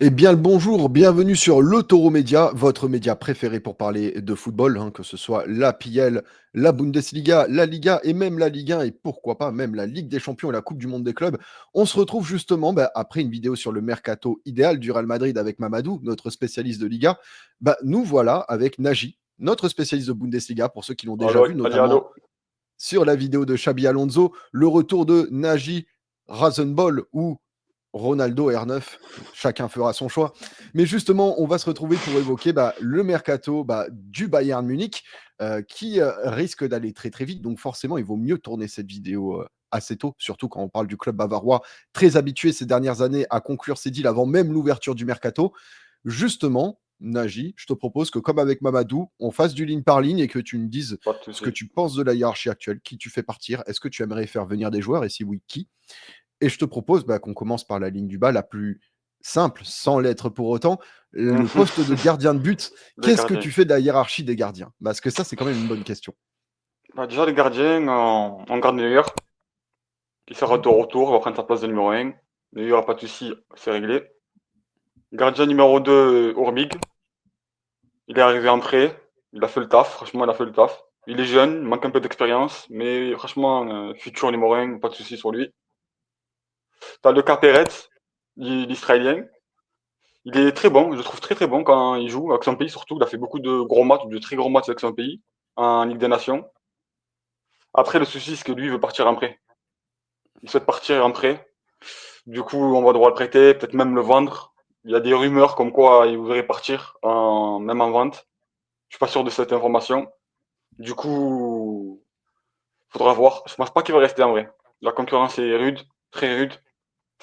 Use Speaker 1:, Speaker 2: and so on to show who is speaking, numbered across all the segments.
Speaker 1: Eh bien le bonjour, bienvenue sur le Taureau Média, votre média préféré pour parler de football, hein, que ce soit la PL, la Bundesliga, la Liga et même la Ligue 1 et pourquoi pas même la Ligue des Champions et la Coupe du Monde des clubs. On se retrouve justement après une vidéo sur le mercato idéal du Real Madrid avec Mamadou, notre spécialiste de Liga. Nous voilà avec Nagy, notre spécialiste de Bundesliga, pour ceux qui l'ont déjà
Speaker 2: Allô,
Speaker 1: vu,
Speaker 2: allô,
Speaker 1: notamment
Speaker 2: allô.
Speaker 1: sur la vidéo de Xabi Alonso, le retour de Nagy Rasenball ou Ronaldo R9, chacun fera son choix. Mais justement, on va se retrouver pour évoquer le mercato du Bayern Munich qui risque d'aller très très vite. Donc forcément, il vaut mieux tourner cette vidéo assez tôt, surtout quand on parle du club bavarois, très habitué ces dernières années à conclure ses deals avant même l'ouverture du mercato. Justement, Nagy, je te propose que comme avec Mamadou, on fasse du ligne par ligne et que tu me dises
Speaker 2: Pas de
Speaker 1: ce que
Speaker 2: souci.
Speaker 1: tu penses de la hiérarchie actuelle, qui tu fais partir, est-ce que tu aimerais faire venir des joueurs et si oui, qui? Et je te propose qu'on commence par la ligne du bas, la plus simple, sans l'être pour autant, le poste de gardien de but.
Speaker 2: Les
Speaker 1: Qu'est-ce que
Speaker 2: gardiens.
Speaker 1: tu fais de la hiérarchie des gardiens? Parce que ça, c'est quand même une bonne question.
Speaker 2: Déjà, les gardiens, on garde Neuer, qui sera de retour, il va prendre sa place de numéro 1. Neuer, pas de souci, c'est réglé. Gardien numéro 2, Urbig. Il est arrivé en prêt, il a fait le taf, franchement, il a fait le taf. Il est jeune, il manque un peu d'expérience, mais franchement, futur numéro 1, pas de souci sur lui. T'as le Pérez, l'Israélien. Il est très bon, je le trouve très très bon quand il joue, avec son pays surtout. Il a fait beaucoup de gros matchs, de très gros matchs avec son pays, en Ligue des Nations. Après, le souci, c'est que lui, il veut partir en prêt. Il souhaite partir en prêt. Du coup, on va devoir le prêter, peut-être même le vendre. Il y a des rumeurs comme quoi il voudrait partir, même en vente. Je suis pas sûr de cette information. Du coup, faudra voir. Je pense pas qu'il va rester en vrai. La concurrence est rude, très rude.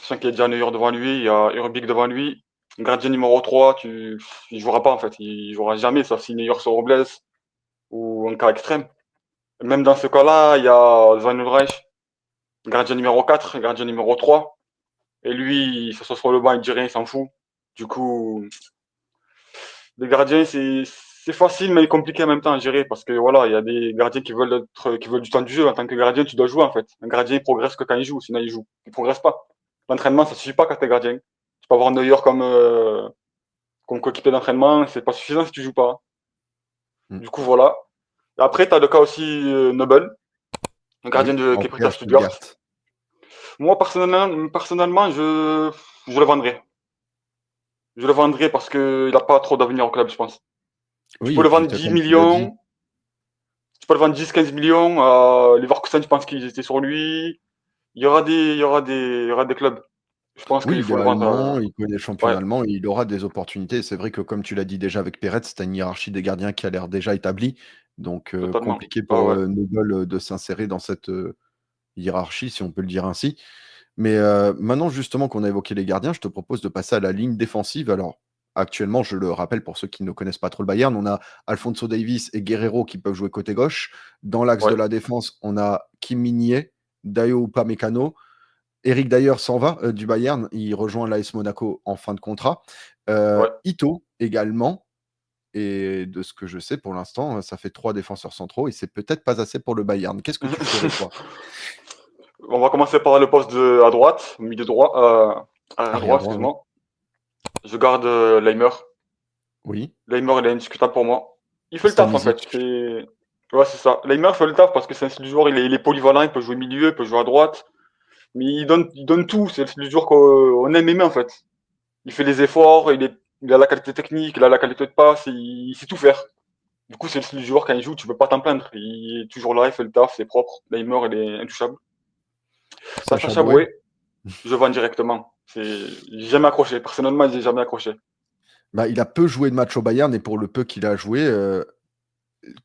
Speaker 2: Sachant qu'il y a déjà Neuer devant lui, il y a Urbic devant lui. Gardien numéro 3, il jouera pas en fait. Il jouera jamais, sauf si Neuer se reblesse ou un cas extrême. Même dans ce cas-là, il y a Van Ulreich, gardien numéro 4, gardien numéro 3. Et lui, il s'assoit sur le banc, il dit rien, il s'en fout. Du coup, les gardiens, c'est facile, mais compliqué en même temps à gérer parce que voilà, il y a des gardiens qui veulent du temps du jeu. En tant que gardien, tu dois jouer en fait. Un gardien, il progresse que quand il joue, sinon il joue. Il progresse pas. L'entraînement, ça suffit pas quand t'es gardien. Tu peux avoir Neuer comme coéquipier d'entraînement, c'est pas suffisant si tu joues pas.
Speaker 1: Mm.
Speaker 2: Du coup, voilà. Et après, t'as le cas aussi Nobel, un gardien
Speaker 1: Oui,
Speaker 2: de
Speaker 1: en
Speaker 2: qui est
Speaker 1: prêt
Speaker 2: prêté
Speaker 1: à
Speaker 2: à Stuttgart.
Speaker 1: Stuttgart.
Speaker 2: Moi, personnellement, je le vendrais. Je le vendrais parce qu'il n'a pas trop d'avenir au club, je pense. Tu
Speaker 1: Oui,
Speaker 2: peux
Speaker 1: et
Speaker 2: le
Speaker 1: puis
Speaker 2: vendre 10
Speaker 1: comme tu l'as dit,
Speaker 2: millions, tu peux le vendre 10-15 millions. Leverkusen, je pense qu'ils étaient sur lui. Il y aura des clubs. Je pense
Speaker 1: oui,
Speaker 2: qu'il
Speaker 1: il est
Speaker 2: faut le vendre.
Speaker 1: allemand, il connaît le championnat
Speaker 2: Ouais,
Speaker 1: allemand et il aura des opportunités. C'est vrai que comme tu l'as dit déjà avec Pérez, c'est une hiérarchie des gardiens qui a l'air déjà établie. Donc
Speaker 2: totalement.
Speaker 1: compliqué
Speaker 2: Ah
Speaker 1: pour
Speaker 2: ouais.
Speaker 1: Nobel de s'insérer dans cette hiérarchie, si on peut le dire ainsi. Mais maintenant, justement qu'on a évoqué les gardiens, je te propose de passer à la ligne défensive. Alors, actuellement, je le rappelle pour ceux qui ne connaissent pas trop le Bayern, on a Alphonso Davies et Guerreiro qui peuvent jouer côté gauche. Dans l'axe de
Speaker 2: Ouais.
Speaker 1: la défense, on a Kim Min-jae, Dayo Upamecano. Eric d'ailleurs s'en va du Bayern, il rejoint l'AS Monaco en fin de contrat.
Speaker 2: Ouais.
Speaker 1: Ito également. Et de ce que je sais pour l'instant, ça fait 3 défenseurs centraux et c'est peut-être pas assez pour le Bayern. Qu'est-ce que tu ferais, toi?
Speaker 2: On va commencer par le poste à droite, milieu droit, arrière droit,
Speaker 1: Arrière droit, oui.
Speaker 2: excuse-moi. Je garde Leimer.
Speaker 1: Oui.
Speaker 2: Leimer, il est indiscutable pour moi. Il fait le taf en fait.
Speaker 1: Stanisic.
Speaker 2: Ouais, c'est ça. Leimer fait le taf parce que c'est un style de joueur, il est polyvalent, il peut jouer milieu, il peut jouer à droite. Mais il donne tout. C'est le style de joueur qu'on aime aimer en fait. Il fait les efforts, il a la qualité technique, il a la qualité de passe, il sait tout faire. Du coup, c'est le style de joueur quand il joue, tu peux pas t'en plaindre. Il est toujours là, il fait le taf, c'est propre. Leimer, il est intouchable. T'as
Speaker 1: Sacha
Speaker 2: Sacha
Speaker 1: Boey.
Speaker 2: Boué, je vends directement. J'ai jamais accroché. Personnellement, j'ai jamais accroché.
Speaker 1: Il a peu joué de matchs au Bayern et pour le peu qu'il a joué,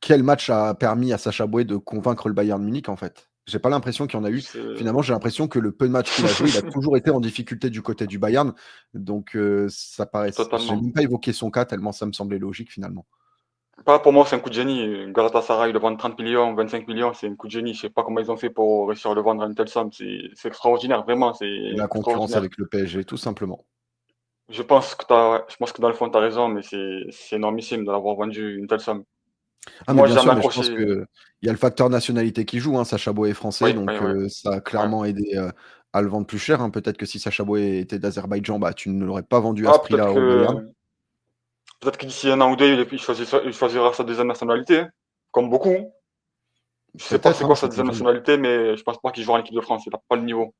Speaker 1: quel match a permis à Sacha Boey de convaincre le Bayern Munich, en fait? J'ai pas l'impression qu'il y en a eu.
Speaker 2: C'est
Speaker 1: Finalement, j'ai l'impression que le peu de matchs qu'il a joué, il a toujours été en difficulté du côté du Bayern. Donc, ça paraît j'ai
Speaker 2: totalement.
Speaker 1: même pas évoqué son cas tellement ça me semblait logique finalement.
Speaker 2: Pas pour moi, c'est un coup de génie. Galatasaray le vend 30 millions, 25 millions, c'est un coup de génie. Je sais pas comment ils ont fait pour réussir à le vendre à une telle somme. C'est extraordinaire, vraiment, c'est
Speaker 1: La concurrence
Speaker 2: extraordinaire.
Speaker 1: avec le PSG, tout simplement.
Speaker 2: Je pense que dans le fond, t'as raison, mais c'est énormissime de l'avoir vendu une telle somme.
Speaker 1: Ah mais
Speaker 2: Moi, j'ai
Speaker 1: bien sûr,
Speaker 2: jamais
Speaker 1: mais je pense
Speaker 2: accroché.
Speaker 1: qu'il y a le facteur nationalité qui joue, hein. Sacha Boey est français,
Speaker 2: Oui, oui,
Speaker 1: donc
Speaker 2: oui.
Speaker 1: ça a
Speaker 2: Ouais.
Speaker 1: clairement aidé, à le vendre plus cher, hein. Peut-être que si Sacha Boey était d'Azerbaïdjan, bah, tu ne l'aurais pas vendu à
Speaker 2: Ah,
Speaker 1: ce prix-là au Bayern.
Speaker 2: peut-être que d'ici un an ou deux, il choisira sa deuxième nationalité, hein, comme beaucoup, hein. Je sais pas
Speaker 1: Peut-être,
Speaker 2: c'est
Speaker 1: hein,
Speaker 2: quoi sa
Speaker 1: ça peut
Speaker 2: deuxième
Speaker 1: jamais.
Speaker 2: nationalité, mais je pense pas qu'il jouera en équipe de France. Il a pas le niveau.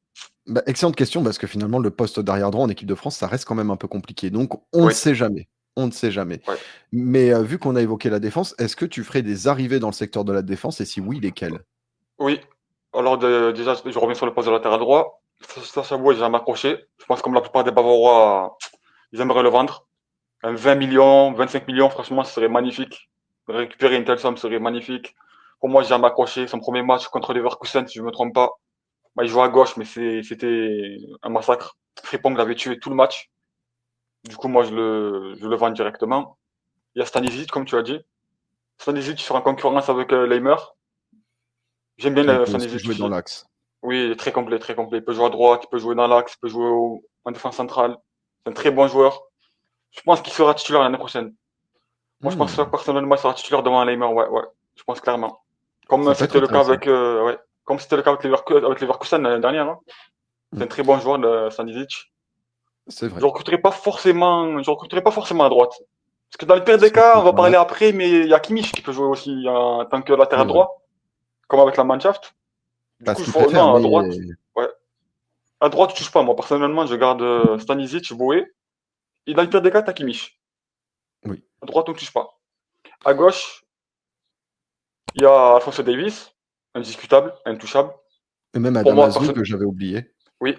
Speaker 1: Bah, excellente question parce que finalement le poste d'arrière droit en équipe de France, ça reste quand même un peu compliqué. Donc on ne
Speaker 2: Oui,
Speaker 1: sait jamais, on ne sait jamais.
Speaker 2: ouais.
Speaker 1: Mais, vu qu'on a évoqué la défense, est-ce que tu ferais des arrivées dans le secteur de la défense et si oui, lesquelles?
Speaker 2: Oui. Alors déjà, je reviens sur le poste de latéral droit. Sacha Boey, j'ai jamais accroché. Je pense comme la plupart des Bavarois, ils aimeraient le vendre. Un 20 millions, 25 millions, franchement, ce serait magnifique. Récupérer une telle somme serait magnifique. Pour moi, j'ai jamais accroché. Son premier match contre Leverkusen, si je me trompe pas. Bah, il jouait à gauche, mais c'était un massacre. Frimpong l'avait tué tout le match. Du coup, moi, je le vends directement. Il y a Stanisic, comme tu as dit. Stanisic sera en concurrence avec Leimer. J'aime bien
Speaker 1: Qui peut aussi
Speaker 2: Stanisic
Speaker 1: jouer dans
Speaker 2: aussi.
Speaker 1: l'axe.
Speaker 2: Oui, il est très complet, très complet. Il peut jouer à droite, il peut jouer dans l'axe, il peut jouer en défense centrale. C'est un très bon joueur. Je pense qu'il sera titulaire l'année prochaine. Moi, je pense que
Speaker 1: Mmh,
Speaker 2: personnellement, il sera titulaire devant Leimer, ouais, ouais. Je pense clairement. Comme
Speaker 1: ça peut être
Speaker 2: c'était le cas
Speaker 1: intéressant.
Speaker 2: avec, ouais. Comme c'était le cas avec Leverkusen l'année dernière, hein. C'est
Speaker 1: Mmh,
Speaker 2: un très bon joueur, Stanisic.
Speaker 1: c'est vrai.
Speaker 2: Je recruterai pas forcément à droite. Parce que dans le pire des
Speaker 1: Soit
Speaker 2: cas,
Speaker 1: tu
Speaker 2: on va
Speaker 1: joues à
Speaker 2: parler
Speaker 1: l'axe,
Speaker 2: après, mais il y a Kimmich qui peut jouer aussi en tant que
Speaker 1: c'est
Speaker 2: latéral
Speaker 1: vrai.
Speaker 2: droit, comme avec la Mannschaft. Du
Speaker 1: Pas
Speaker 2: coup,
Speaker 1: ce qu'il préfère,
Speaker 2: non, à
Speaker 1: mais
Speaker 2: droite, ouais. À droite, je touche pas. Moi, personnellement, je garde Stanisic, Boé. Et dans le pire des cas, t'as Kimmich.
Speaker 1: oui.
Speaker 2: À droite, on touche pas. À gauche, il y a Alphonso Davies, indiscutable, intouchable.
Speaker 1: Et même
Speaker 2: Pour moi,
Speaker 1: Adamazou
Speaker 2: personne.
Speaker 1: que j'avais oublié.
Speaker 2: Oui,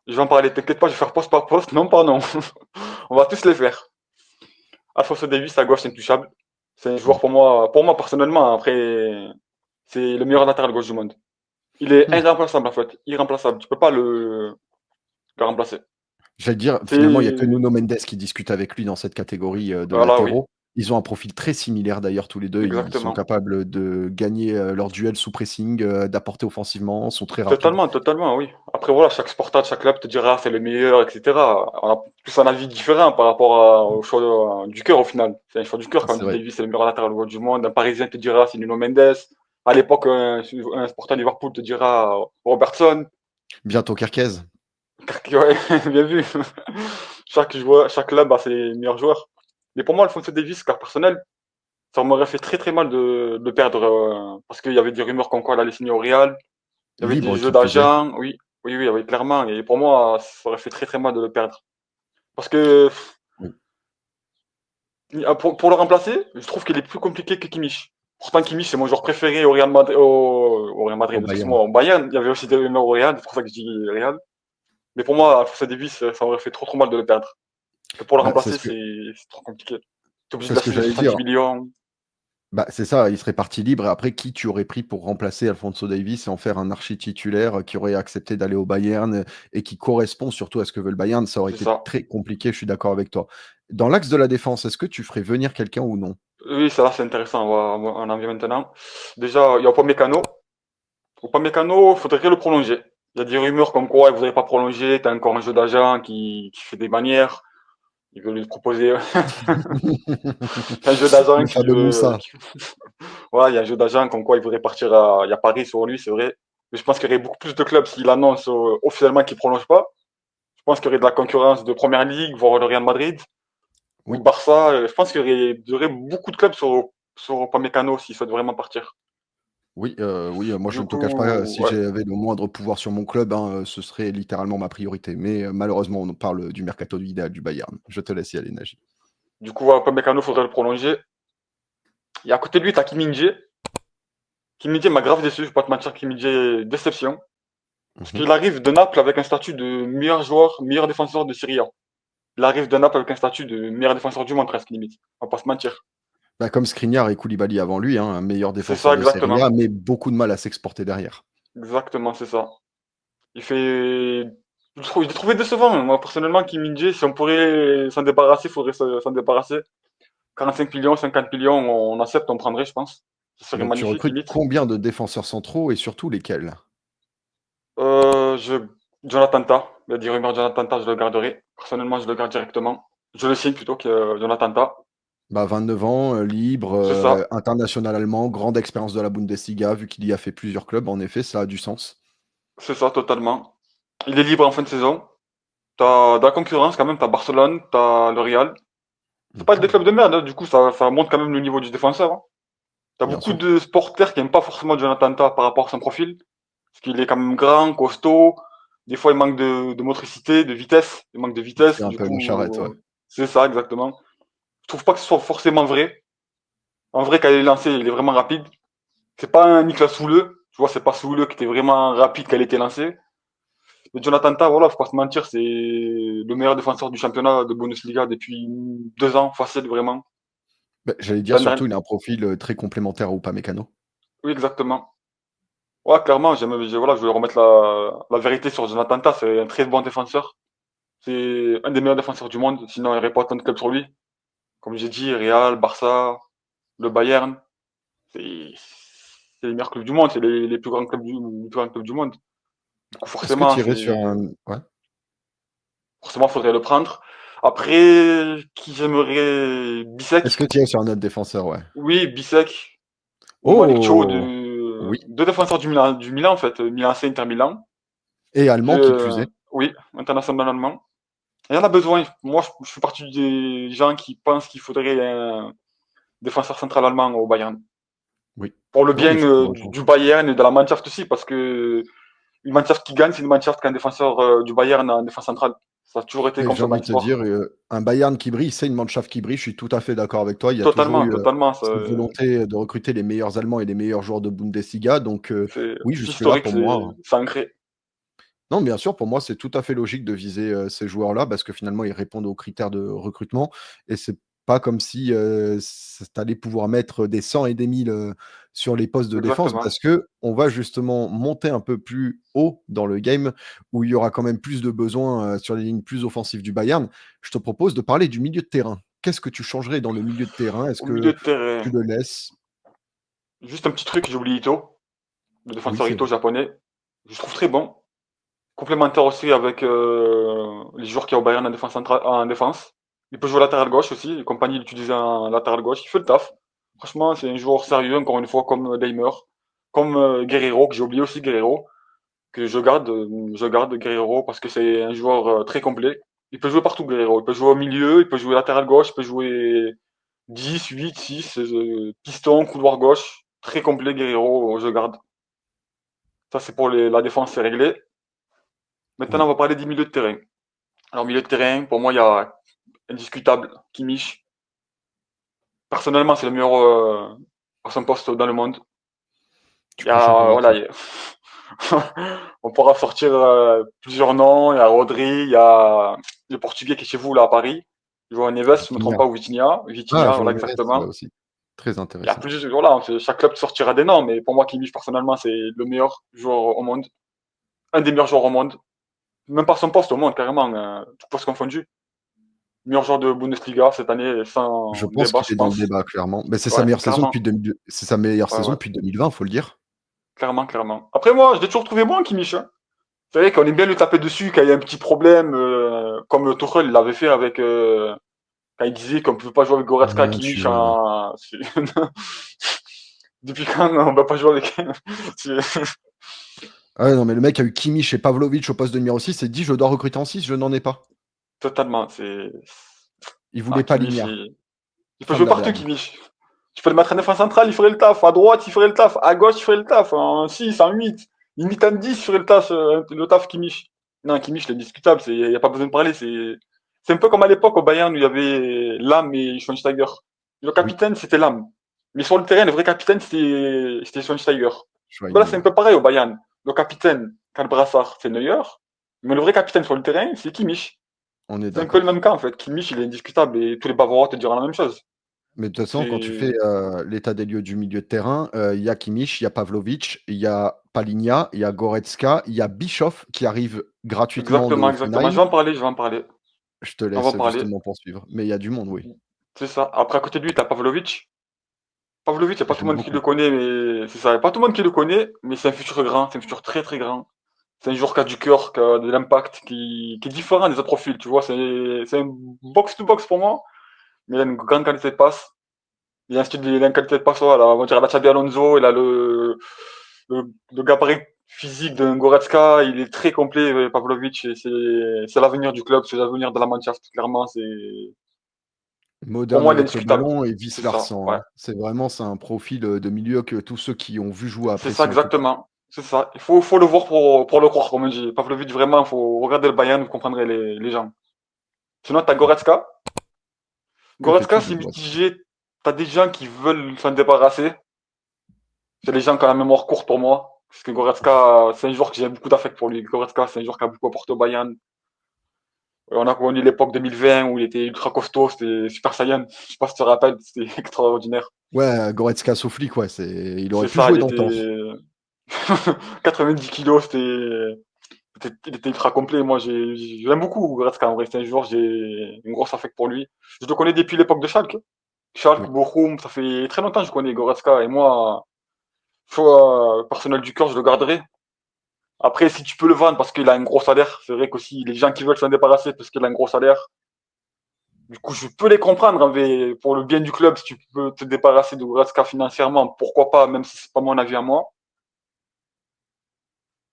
Speaker 2: je vais en parler. T'inquiète pas, je vais faire poste par poste. Non, pas non. On va tous les faire. Alphonso Davies, à gauche, intouchable. C'est un joueur
Speaker 1: Mmh.
Speaker 2: pour moi personnellement. Après, c'est le meilleur latéral gauche du monde. Il est
Speaker 1: Mmh.
Speaker 2: irremplaçable en fait. Irremplaçable. Tu peux pas le remplacer.
Speaker 1: J'allais te dire, finalement, il y a que
Speaker 2: C'est.
Speaker 1: Nuno Mendes qui discute avec lui dans cette catégorie, de
Speaker 2: Voilà, oui.
Speaker 1: latéraux. Ils ont un profil très similaire d'ailleurs tous les 2. Ils sont
Speaker 2: Exactement.
Speaker 1: capables de gagner, leur duel sous pressing, d'apporter offensivement, sont très rapides.
Speaker 2: Totalement, totalement, oui. Après, voilà, chaque sportif, chaque club te dira c'est le meilleur, etc. On a tous un avis différent par rapport au choix du cœur au final. C'est un choix du cœur quand on
Speaker 1: C'est
Speaker 2: dit
Speaker 1: vrai.
Speaker 2: Davis c'est le meilleur latéral gauche du monde. Un Parisien te dira c'est Nuno Mendes. À l'époque, un sportif Liverpool te dira Robertson.
Speaker 1: Bientôt Kerkez.
Speaker 2: Ouais, bien vu. Chaque joueur, chaque club a ses meilleurs joueurs. Mais pour moi, Alphonso Davies, car personnel, ça m'aurait fait très très mal de perdre parce qu'il y avait des rumeurs comme quoi il allait signer au Real. Il y avait des
Speaker 1: Libre
Speaker 2: jeux
Speaker 1: qui plus est.
Speaker 2: d'agents, oui, oui, oui, oui, clairement. Et pour moi, ça aurait fait très très mal de le perdre. Parce que
Speaker 1: Oui.
Speaker 2: pour le remplacer, je trouve qu'il est plus compliqué que Kimmich. Pourtant, Kimmich, c'est mon joueur préféré au Real Madrid, au Real
Speaker 1: Au
Speaker 2: Madrid,
Speaker 1: Bayern.
Speaker 2: excuse-moi, au Bayern. Il y avait aussi des rumeurs au Real, c'est pour ça que je dis Real. Mais pour moi, Alphonso Davies, ça aurait fait trop trop mal de le perdre. Que pour le
Speaker 1: Bah,
Speaker 2: remplacer, c'est trop compliqué. T'es obligé
Speaker 1: c'est
Speaker 2: de la
Speaker 1: ce que
Speaker 2: signer
Speaker 1: j'allais dire.
Speaker 2: 70 millions.
Speaker 1: Bah, c'est ça, il serait parti libre et après qui tu aurais pris pour remplacer Alphonso Davies et en faire un archi-titulaire, qui aurait accepté d'aller au Bayern, et qui correspond surtout à ce que veut le Bayern? Ça aurait
Speaker 2: C'est
Speaker 1: été
Speaker 2: ça.
Speaker 1: très compliqué, je suis d'accord avec toi. Dans l'axe de la défense, est-ce que tu ferais venir quelqu'un ou non?
Speaker 2: Oui, ça là, c'est intéressant. On en vient maintenant. Déjà, il y a Upamecano. Upamecano, il faudrait le prolonger. Il y a des rumeurs comme quoi il ne voudrait pas prolonger. T'as encore un jeu d'agent qui fait des manières. Il veut lui proposer un jeu d'agent
Speaker 1: Le
Speaker 2: qui
Speaker 1: fameux
Speaker 2: veut.
Speaker 1: Moussa.
Speaker 2: Voilà, il y a un jeu d'agent comme quoi il voudrait partir Il y a Paris sur lui, c'est vrai. Mais je pense qu'il y aurait beaucoup plus de clubs s'il annonce officiellement qu'il ne prolonge pas. Je pense qu'il y aurait de la concurrence de Première Ligue, voire le Real Madrid ou le
Speaker 1: Oui,
Speaker 2: Barça. Je pense qu'il y aurait beaucoup de clubs sur Upamecano s'il souhaite vraiment partir.
Speaker 1: oui, oui, moi je
Speaker 2: Du
Speaker 1: ne te cache pas,
Speaker 2: coup,
Speaker 1: si
Speaker 2: ouais.
Speaker 1: j'avais le moindre pouvoir sur mon club, hein, ce serait littéralement ma priorité. Mais, malheureusement, on parle du mercato idéal du Bayern. Je te laisse y aller, Nagy.
Speaker 2: Du coup, voilà, Upamecano, faudrait le prolonger. Et à côté de lui, t'as Kim Min-jae. Kim Min-jae m'a grave déçu, je vais pas te mentir, Kim Min-jae, déception. Parce
Speaker 1: Mmh.
Speaker 2: qu'il arrive de Naples avec un statut de meilleur joueur, meilleur défenseur de Serie A. Il arrive de Naples avec un statut de meilleur défenseur du monde, presque, limite. On va pas se mentir.
Speaker 1: Bah, comme Skriniar et Koulibaly avant lui, hein, un meilleur
Speaker 2: C'est
Speaker 1: défenseur
Speaker 2: ça,
Speaker 1: de Serie A,
Speaker 2: exactement.
Speaker 1: mais beaucoup de mal à s'exporter derrière.
Speaker 2: Exactement, c'est ça. Il fait. Je l'ai trouvé décevant, moi, personnellement, Kim Min-jae. Si on pourrait s'en débarrasser, il faudrait s'en débarrasser. 45 millions, 50 millions, on accepte, on prendrait, je pense. Ce serait
Speaker 1: Donc tu
Speaker 2: magnifique,
Speaker 1: recrutes
Speaker 2: limite.
Speaker 1: combien de défenseurs centraux et surtout lesquels?
Speaker 2: Euh, je... Jonathan Tah. Il y a des rumeurs de Jonathan Tah, je le garderai. Personnellement, je le garde directement. Je le signe plutôt que Jonathan Tah.
Speaker 1: Bah, 29 ans, libre,
Speaker 2: C'est ça.
Speaker 1: international allemand, grande expérience de la Bundesliga, vu qu'il y a fait plusieurs clubs, en effet, ça a du sens.
Speaker 2: C'est ça, totalement. Il est libre en fin de saison. T'as de la concurrence quand même, t'as Barcelone, t'as le Real. C'est pas des
Speaker 1: Mhm.
Speaker 2: clubs de merde, hein. Du coup ça monte quand même le niveau du défenseur, hein. T'as
Speaker 1: Bien
Speaker 2: beaucoup
Speaker 1: sûr.
Speaker 2: de supporters qui aiment pas forcément Jonathan Tah par rapport à son profil, parce qu'il est quand même grand, costaud. Des fois il manque de motricité, de vitesse. Il manque de
Speaker 1: Il fait
Speaker 2: vitesse,
Speaker 1: un
Speaker 2: du
Speaker 1: peu une charrette, ouais.
Speaker 2: coup c'est ça exactement. Je trouve pas que ce soit forcément vrai. En vrai, quand il est lancé, il est vraiment rapide. C'est pas un Niklas Souleux, tu vois, c'est pas Souleux qui était vraiment rapide quand il était lancé. Mais Jonathan Tah, voilà, faut pas se mentir, c'est le meilleur défenseur du championnat de Bundesliga depuis 2 ans, facile, vraiment.
Speaker 1: Bah, j'allais dire
Speaker 2: L'année
Speaker 1: surtout,
Speaker 2: dernière-
Speaker 1: il a un profil, très complémentaire à Upamecano.
Speaker 2: Oui, exactement. Ouais, clairement, voilà, je voulais remettre la vérité sur Jonathan Tah, c'est un très bon défenseur. C'est un des meilleurs défenseurs du monde, sinon il n'y aurait pas autant de clubs sur lui. Comme j'ai dit, Real, Barça, le Bayern, c'est c'est les meilleurs clubs du monde, c'est les plus grands clubs les plus grands clubs du monde. Du coup,
Speaker 1: Est-ce que tu irais sur un ouais?
Speaker 2: forcément, faudrait le prendre. Après, qui j'aimerais
Speaker 1: Est-ce
Speaker 2: Bisek.
Speaker 1: que tu irais sur un autre défenseur, ouais?
Speaker 2: Oui, Bisek ou Malik Thiaw,
Speaker 1: Oh! Oui,
Speaker 2: deux défenseurs du Milan en fait, Milan C, Inter Milan.
Speaker 1: et allemand qui plus est.
Speaker 2: Oui, international allemand. Il y en a besoin. Moi, je fais partie des gens qui pensent qu'il faudrait un défenseur central allemand au Bayern.
Speaker 1: Oui.
Speaker 2: Pour le
Speaker 1: Non,
Speaker 2: bien
Speaker 1: mais je te rejoins.
Speaker 2: du Bayern et de la Mannschaft aussi, parce que une Mannschaft qui gagne, c'est une Mannschaft qu'un défenseur du Bayern en défense centrale. Ça a toujours été
Speaker 1: Et
Speaker 2: comme
Speaker 1: j'ai
Speaker 2: ça dans
Speaker 1: envie de te dire,
Speaker 2: l'histoire.
Speaker 1: un Bayern qui brille, c'est une Mannschaft qui brille. Je suis tout à fait d'accord avec toi. Il y a toujours
Speaker 2: Totalement,
Speaker 1: eu,
Speaker 2: totalement.
Speaker 1: cette volonté de recruter les meilleurs Allemands et les meilleurs joueurs de Bundesliga. Donc, oui,
Speaker 2: C'est
Speaker 1: jusque-là,
Speaker 2: historique,
Speaker 1: pour moi
Speaker 2: c'est ancré.
Speaker 1: non, bien sûr, pour moi, c'est tout à fait logique de viser, ces joueurs-là parce que finalement, ils répondent aux critères de recrutement et c'est pas comme si, tu allais pouvoir mettre des 100 et des 1000, sur les postes de défense
Speaker 2: Exactement.
Speaker 1: parce que on va justement monter un peu plus haut dans le game où il y aura quand même plus de besoins, sur les lignes plus offensives du Bayern. Je te propose de parler du milieu de terrain. Qu'est-ce que tu changerais dans le milieu de terrain? Est-ce
Speaker 2: Au milieu
Speaker 1: que
Speaker 2: de terrain,
Speaker 1: tu le laisses?
Speaker 2: juste un petit truc, j'ai oublié Ito, le
Speaker 1: Oui,
Speaker 2: défenseur
Speaker 1: c'est
Speaker 2: Ito
Speaker 1: vrai.
Speaker 2: japonais. Je le trouve très bon. Complémentaire aussi avec les joueurs qui ont au Bayern en défense. Il peut jouer latéral gauche aussi. Les compagnies l'utilisent en latéral gauche. Il fait le taf. Franchement, c'est un joueur sérieux, encore une fois, comme Damer. Comme Guerrero, que j'ai oublié aussi Guerrero, que je garde Guerrero parce que c'est un joueur très complet. Il peut jouer partout, Guerrero. Il peut jouer au milieu, il peut jouer latéral gauche, il peut jouer 10, 8, 6, piston, couloir gauche. Très complet, Guerrero, je garde. Ça, c'est pour la défense, c'est réglé. Maintenant, on
Speaker 1: Oui.
Speaker 2: va parler des milieux de terrain. Alors, milieu de terrain, pour moi, il y a indiscutable Kimmich. Personnellement, c'est le meilleur à son poste dans le monde.
Speaker 1: Tu
Speaker 2: Il y
Speaker 1: prêches un
Speaker 2: a, voilà,
Speaker 1: convaincu.
Speaker 2: on pourra sortir plusieurs noms. Il y a Rodri, il y a le Portugais qui est chez vous, là, à Paris. João Neves, si je ne me trompe
Speaker 1: Vitinha.
Speaker 2: pas, ou Vitinha.
Speaker 1: Ah,
Speaker 2: Vitinha, voilà,
Speaker 1: João Neves, ouais,
Speaker 2: exactement.
Speaker 1: aussi. Très
Speaker 2: Il y a
Speaker 1: intéressant.
Speaker 2: voilà, chaque club sortira des noms, mais pour moi, Kimmich, personnellement, c'est le meilleur joueur au monde. Un des meilleurs joueurs au monde. Même pas son poste au monde, carrément, tout poste confondu. Meilleur joueur de Bundesliga cette année,
Speaker 1: Je
Speaker 2: sans
Speaker 1: pense
Speaker 2: débat,
Speaker 1: qu'il
Speaker 2: je
Speaker 1: est dans le
Speaker 2: pense.
Speaker 1: débat clairement. Mais
Speaker 2: Ouais, clairement.
Speaker 1: c'est sa meilleure
Speaker 2: Ouais,
Speaker 1: saison
Speaker 2: ouais.
Speaker 1: depuis 2020, faut le dire.
Speaker 2: Clairement, clairement. Après, moi, je l'ai toujours trouvé bon, Kimmich, hein. C'est vrai qu'on aime bien lui taper dessus quand il y a un petit problème, comme Tuchel l'avait fait avec, quand il disait qu'on ne pouvait pas jouer avec Goretzka,
Speaker 1: Ah,
Speaker 2: Kimmich en... Depuis quand on ne peut pas jouer avec...
Speaker 1: ah ouais, non, mais le mec a eu Kimmich et Pavlovic au poste de numéro 6 et dit: «Je dois recruter en 6, je n'en ai pas».
Speaker 2: Totalement, c'est...
Speaker 1: Il
Speaker 2: Ah,
Speaker 1: voulait pas
Speaker 2: Kimmich,
Speaker 1: Ligna.
Speaker 2: il peut
Speaker 1: Fin de
Speaker 2: jouer
Speaker 1: la
Speaker 2: partout,
Speaker 1: blague.
Speaker 2: Kimmich. Tu peux le mettre en défense centrale, il ferait le taf. À droite, il ferait le taf. À gauche, il ferait le taf. En 6, en 8. Limite en 10, il ferait le taf Kimmich. Non, Kimmich, c'est discutable. Il n'y a pas besoin de parler. C'est un peu comme à l'époque au Bayern où il y avait Lam et Schweinsteiger. Le
Speaker 1: Oui,
Speaker 2: capitaine, c'était Lam. Mais sur le terrain, le vrai capitaine, c'était Schweinsteiger. Ben là, c'est un
Speaker 1: Schweinsteiger.
Speaker 2: peu pareil au Bayern. Le capitaine, quand le brassard, c'est Neuer. Mais le vrai capitaine sur le terrain, c'est Kimmich.
Speaker 1: On est
Speaker 2: C'est un peu le même
Speaker 1: d'accord.
Speaker 2: cas, en fait. Kimmich, il est indiscutable et tous les Bavarois te diront la même chose.
Speaker 1: Mais de toute façon, quand tu fais,
Speaker 2: C'est
Speaker 1: l'état des lieux du milieu de terrain, il y a Kimmich, il y a Pavlovic, il y a Palinha, il y a Goretzka, il y a Bischoff qui arrive gratuitement de
Speaker 2: exactement, exactement. Je
Speaker 1: Hoffenheim.
Speaker 2: vais en parler, je vais en parler.
Speaker 1: Je te
Speaker 2: On va
Speaker 1: laisse
Speaker 2: parler.
Speaker 1: justement poursuivre. Mais il y a du monde, oui.
Speaker 2: C'est ça. Après, à côté de lui, t'as Pavlovic. Pavlovic, il n'y a pas tout le
Speaker 1: J'aime
Speaker 2: monde qui le
Speaker 1: beaucoup.
Speaker 2: connaît, mais c'est ça. Il n'y a pas tout le monde qui le connaît, mais c'est un futur grand, c'est un futur très très grand. C'est un joueur qui a du cœur, qui a de l'impact, qui est différent des autres profils, tu vois. C'est un box-to-box pour moi, mais il a une grande qualité de passe. Il a une qualité de passe, voilà, on va dire à la Xabi Alonso, il a le gabarit, physique d'un Goretzka, il est très complet, Pavlovic, et c'est l'avenir du club, c'est l'avenir de la Mannschaft, clairement, pour
Speaker 1: Moderne
Speaker 2: moi, il est
Speaker 1: avec le
Speaker 2: indiscutable.
Speaker 1: ballon et
Speaker 2: C'est ça,
Speaker 1: vice-versa,
Speaker 2: ouais.
Speaker 1: hein. C'est un profil, de milieu que tous ceux qui ont vu jouer
Speaker 2: C'est ça,
Speaker 1: apprécient en tout cas.
Speaker 2: exactement. C'est ça. Il faut le voir pour le croire, comme on dit. Pavlovic, vraiment, il faut regarder le Bayern, vous comprendrez les gens. Sinon, t'as Goretzka.
Speaker 1: Que
Speaker 2: Goretzka,
Speaker 1: fais-tu de
Speaker 2: c'est
Speaker 1: Goretzka?
Speaker 2: mitigé. T'as des gens qui veulent s'en débarrasser. C'est les gens qui ont la mémoire courte pour moi. Parce que Goretzka, c'est un joueur que j'ai beaucoup d'affect pour lui. Goretzka, c'est un joueur qui a beaucoup apporté au Bayern. On a connu l'époque 2020 où il était ultra costaud, c'était Super Saiyan. Je sais pas si tu te rappelles, c'était extraordinaire.
Speaker 1: Ouais, Goretzka Sofli quoi, il aurait
Speaker 2: C'est
Speaker 1: pu
Speaker 2: ça,
Speaker 1: jouer
Speaker 2: il
Speaker 1: dans le temps.
Speaker 2: était 90 kilos, il était ultra complet. Moi, j'aime beaucoup Goretzka. En vrai, c'est un joueur, j'ai une grosse affect pour lui. Je le connais depuis l'époque de Schalke. Schalke,
Speaker 1: Oui,
Speaker 2: Bochum, ça fait très longtemps que je connais Goretzka. Et moi, personnel du cœur, je le garderai. Après, si tu peux le vendre parce qu'il a un gros salaire, c'est vrai qu'aussi, les gens qui veulent s'en débarrasser parce qu'il a un gros salaire, du coup, je peux les comprendre, hein, mais pour le bien du club, si tu peux te débarrasser de Goretzka financièrement, pourquoi pas, même si c'est pas mon avis à moi.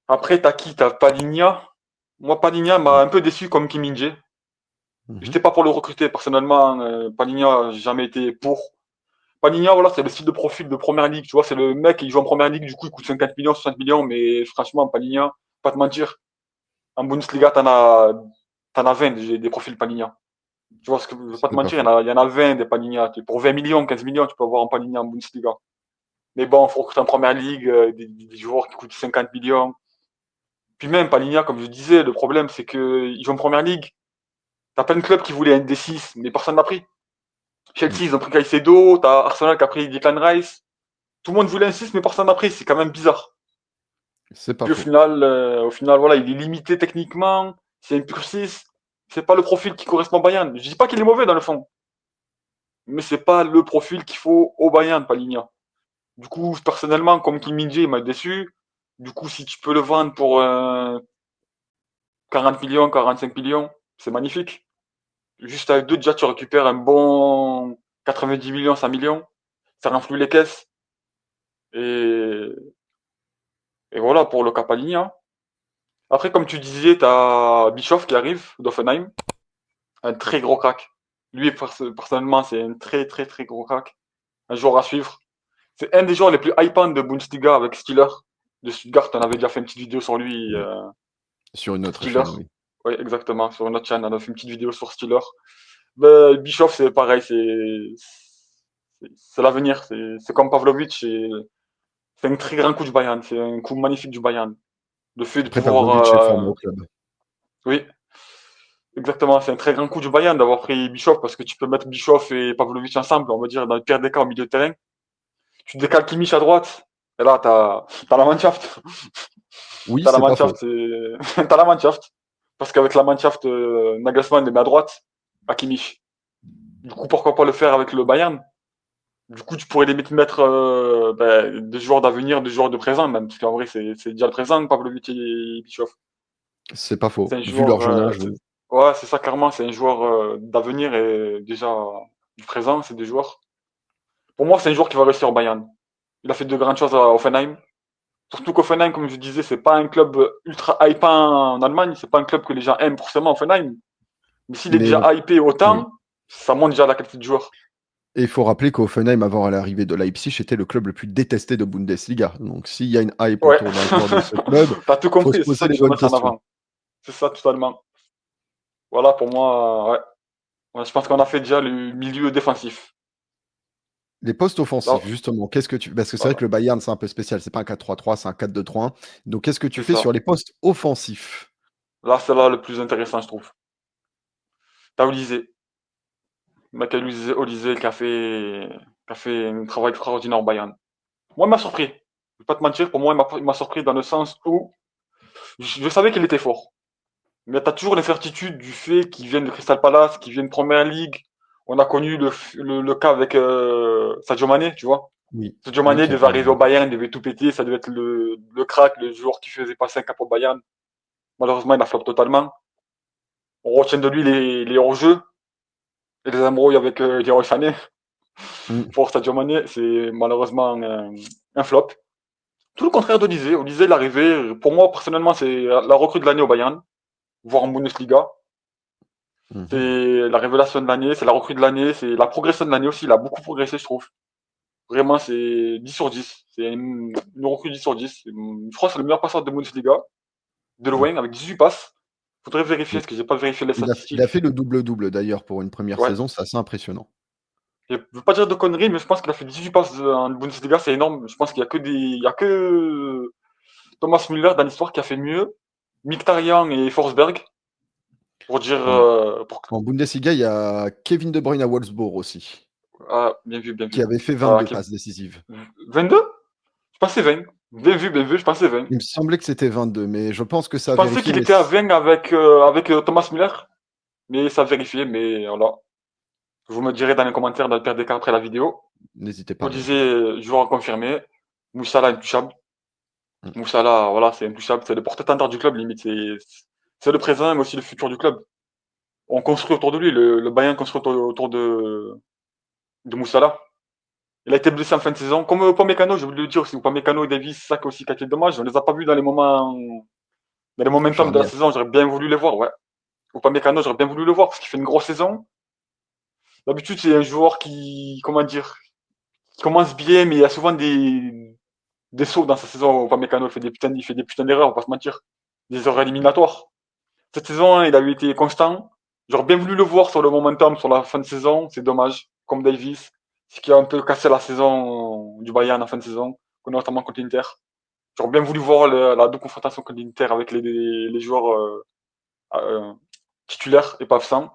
Speaker 2: Après, t'as qui? T'as Palinha. Moi, Palinha m'a
Speaker 1: oui.
Speaker 2: un peu déçu comme Kim Min-jae.
Speaker 1: Mmh.
Speaker 2: J'étais pas pour le recruter personnellement. Palinha, j'ai jamais été pour. Palinha, voilà, c'est le style de profil de première ligue. Tu vois, c'est le mec qui joue en première ligue, du coup, il coûte 50 millions, 60 millions, mais franchement, Palinha, pas te mentir. En Bundesliga, t'en as 20 des profils Palinha. Tu vois, ce que, je vais pas te
Speaker 1: C'est pas
Speaker 2: mentir,
Speaker 1: faux.
Speaker 2: il y en a 20 des Palinha. Pour 20 millions, 15 millions, tu peux avoir un Palinha en Bundesliga. Mais bon, il faut recruter en première ligue, des joueurs qui coûtent 50 millions. Puis même, Palinha, comme je disais, le problème, c'est qu'ils jouent en première ligue. T'as plein de clubs qui voulaient un D6, mais personne n'a pris.
Speaker 1: Mmh.
Speaker 2: Chelsea, ils ont pris Caicedo, t'as Arsenal qui a pris Declan Rice. Tout le monde voulait un 6, mais personne n'a pris. C'est quand même bizarre.
Speaker 1: C'est pas
Speaker 2: Puis
Speaker 1: faux.
Speaker 2: au final, voilà, il est limité techniquement. C'est un pur 6. C'est pas le profil qui correspond au Bayern. Je dis pas qu'il est mauvais dans le fond, mais c'est pas le profil qu'il faut au Bayern, Palinha. Du coup, personnellement, comme Kim Min-jae, il m'a déçu. Du coup, si tu peux le vendre pour 40 millions, 45 millions, c'est magnifique. Juste avec deux, déjà, tu récupères un bon 90 millions, 100 millions. Ça renfloue les caisses. Et, et voilà pour le Capaligna. Après, comme tu disais, t'as Bischoff qui arrive d'Offenheim. Un très gros crack. Lui, personnellement, c'est un très, très, très gros crack. Un joueur à suivre. C'est un des joueurs les plus hypants de Bundesliga avec Stiller. De Stuttgart, on avait déjà fait une petite vidéo sur lui,
Speaker 1: Oui, sur une autre
Speaker 2: Stiller.
Speaker 1: chaîne, oui.
Speaker 2: Oui, exactement. Sur notre chaîne, on a fait une petite vidéo sur Stiller. Ben, Bischoff, c'est pareil, c'est l'avenir. C'est comme Pavlovic, c'est un très grand coup du Bayern. C'est un coup magnifique du Bayern. Le fait de
Speaker 1: Après Pavlovic est formé
Speaker 2: pouvoir.
Speaker 1: au club.
Speaker 2: Oui, exactement. C'est un très grand coup du Bayern d'avoir pris Bischoff parce que tu peux mettre Bischoff et Pavlovic ensemble, on va dire, dans le pire des cas, au milieu de terrain. Tu décales Kimmich à droite. Et là, t'as la Mannschaft.
Speaker 1: Oui,
Speaker 2: T'as la
Speaker 1: c'est pas faux.
Speaker 2: Mannschaft. T'as la Mannschaft. Parce qu'avec la Mannschaft, Nagelsmann les met à droite, à Kimmich. Du coup, pourquoi pas le faire avec le Bayern? Du coup, tu pourrais limite mettre des joueurs d'avenir, des joueurs de présent même, parce qu'en vrai, c'est déjà le présent, Pavlovic et Bischoff.
Speaker 1: C'est pas
Speaker 2: C'est
Speaker 1: faux.
Speaker 2: un
Speaker 1: Vu
Speaker 2: joueur,
Speaker 1: leur jeune âge, oui.
Speaker 2: ouais, c'est ça clairement, c'est un joueur d'avenir et déjà du présent, c'est des joueurs. Pour moi, c'est un joueur qui va réussir au Bayern. Il a fait de grandes choses à Offenheim. Surtout qu'Offenheim, comme je disais, c'est pas un club ultra hypant en Allemagne, c'est pas un club que les gens aiment forcément, Offenheim. Mais s'il est
Speaker 1: Mais
Speaker 2: déjà hypé
Speaker 1: oui.
Speaker 2: autant, ça montre déjà la qualité du joueur.
Speaker 1: Et il faut rappeler qu'Hoffenheim, avant l'arrivée de Leipzig, était le club le plus détesté de Bundesliga. Donc s'il y a une hype
Speaker 2: Ouais,
Speaker 1: autour d'un joueur de ce club,
Speaker 2: t'as tout
Speaker 1: faut se
Speaker 2: compris, c'est
Speaker 1: poser
Speaker 2: ça que
Speaker 1: les
Speaker 2: je veux
Speaker 1: bonnes
Speaker 2: mettre en
Speaker 1: questions.
Speaker 2: avant. C'est ça totalement. Voilà, pour moi, ouais. Ouais, je pense qu'on a fait déjà le milieu défensif.
Speaker 1: Les postes
Speaker 2: Là,
Speaker 1: offensifs, justement, qu'est-ce que tu parce que c'est vrai que
Speaker 2: voilà,
Speaker 1: le Bayern, c'est un peu spécial, c'est pas un 4-3-3, c'est un 4-2-3-1. Donc qu'est-ce que tu
Speaker 2: c'est
Speaker 1: fais
Speaker 2: ça.
Speaker 1: sur les postes offensifs?
Speaker 2: Là, c'est là le plus intéressant, je trouve. T'as Olysée. Michael Olysée qui a fait un travail extraordinaire au Bayern. Moi, il m'a surpris. Je vais pas te mentir, pour moi, il m'a surpris dans le sens où je savais qu'il était fort. Mais tu as toujours l'incertitude du fait qu'il vienne de Crystal Palace, qu'il vienne de Première League. On a connu le cas avec Sadio Mané, tu vois.
Speaker 1: Oui,
Speaker 2: Sadio
Speaker 1: oui,
Speaker 2: Mané
Speaker 1: qui a
Speaker 2: devait
Speaker 1: été
Speaker 2: arriver au Bayern, il devait tout péter, ça devait être le crack, le joueur qui faisait passer un cap au Bayern. Malheureusement, il a flop totalement. On retient de lui les hors-jeux et les embrouilles avec Leroy Sané
Speaker 1: mmh,
Speaker 2: pour Sadio Mané. C'est malheureusement un flop. tout le contraire d'Olysée. Olysée, l'arrivée, pour moi, personnellement, c'est la recrue de l'année au Bayern, voire en Bundesliga.
Speaker 1: Mhm.
Speaker 2: C'est la révélation de l'année, c'est la recrue de l'année, c'est la progression de l'année aussi. Il a beaucoup progressé, je trouve. Vraiment, c'est 10 sur 10. C'est une recrue 10 sur 10. Je crois que c'est le meilleur passeur de Bundesliga, de
Speaker 1: Ouais.
Speaker 2: loin, avec 18 passes. Faudrait vérifier,
Speaker 1: Et
Speaker 2: parce que j'ai pas vérifié les
Speaker 1: il a
Speaker 2: statistiques.
Speaker 1: fait le double-double d'ailleurs pour une première
Speaker 2: Ouais.
Speaker 1: saison, c'est assez impressionnant.
Speaker 2: Je veux pas dire de conneries, mais je pense qu'il a fait 18 passes en Bundesliga, c'est énorme. Je pense qu'il y a que il y a que Thomas Müller dans l'histoire qui a fait mieux. Mkhitaryan et Forsberg, pour dire,
Speaker 1: En en Bundesliga, il y a Kevin De Bruyne à Wolfsburg aussi,
Speaker 2: ah, bien vu, bien
Speaker 1: qui
Speaker 2: vu.
Speaker 1: avait fait
Speaker 2: Ah,
Speaker 1: 22 passes décisives.
Speaker 2: 22? Je pensais 20. Bien vu, je pensais 20.
Speaker 1: Il me semblait que c'était 22, mais je pense que
Speaker 2: Je
Speaker 1: ça a
Speaker 2: pensais
Speaker 1: vérifié,
Speaker 2: qu'il
Speaker 1: mais
Speaker 2: était à 20 avec Thomas Müller, mais ça a vérifié, mais voilà. Vous me direz dans les commentaires dans le pire des cas après la vidéo.
Speaker 1: n'hésitez pas à
Speaker 2: On disait,
Speaker 1: réagir.
Speaker 2: joueur confirmé. Moussala intouchable.
Speaker 1: Mmh.
Speaker 2: Moussala, voilà, c'est intouchable. C'est le porte-étendard du club, limite. C'est le présent, mais aussi le futur du club. On construit autour de lui. Le Bayern construit autour de Moussala. Il a été blessé en fin de saison. Comme Upamecano, j'ai voulu le dire aussi. Upamecano et Davis, c'est ça aussi qui a été dommage. On les a pas vus dans les moments, dans les momentum de la
Speaker 1: Charnière.
Speaker 2: saison. J'aurais bien voulu les voir, ouais. Upamecano, j'aurais bien voulu le voir parce qu'il fait une grosse saison. D'habitude, c'est un joueur qui, comment dire, qui commence bien, mais il y a souvent des sauts dans sa saison. Upamecano, il fait des putains d'erreurs, on va pas se mentir. Des erreurs éliminatoires. Cette saison, il avait été constant. J'aurais bien voulu le voir sur le momentum, sur la fin de saison. C'est dommage. Comme Davis, ce qui a un peu cassé la saison du Bayern en fin de saison, notamment contre l'Inter. J'aurais bien voulu voir la double confrontation contre l'Inter avec les joueurs euh, titulaires et pas absents.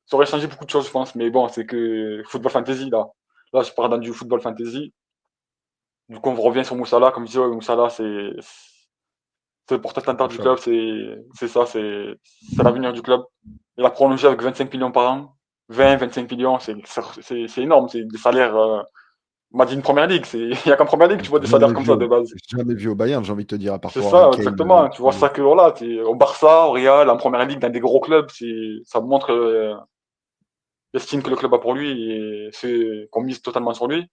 Speaker 2: Ça aurait changé beaucoup de choses, je pense. Mais bon, c'est que football fantasy, là. Là, je pars dans du football fantasy. Du coup, on revient sur Moussala. Comme je disais, ouais, Moussala, c'est le porte-étendard du
Speaker 1: Intouchable.
Speaker 2: club. C'est ça, c'est l'avenir du club. Il a prolongé avec 25 millions par an. 20-25 millions, c'est énorme. C'est des salaires, on m'a dit une première ligue. Il y a qu'en première ligue, tu vois des salaires
Speaker 1: Jamais
Speaker 2: comme
Speaker 1: vu
Speaker 2: ça de base.
Speaker 1: jamais vu au Bayern, j'ai envie de te dire, à part
Speaker 2: C'est
Speaker 1: pour Harry
Speaker 2: ça,
Speaker 1: Kane,
Speaker 2: exactement. Tu vois
Speaker 1: mais
Speaker 2: ça que voilà, au Barça, au Real, en première ligue, dans des gros clubs, ça montre l'estime que le club a pour lui et c'est qu'on mise totalement sur lui.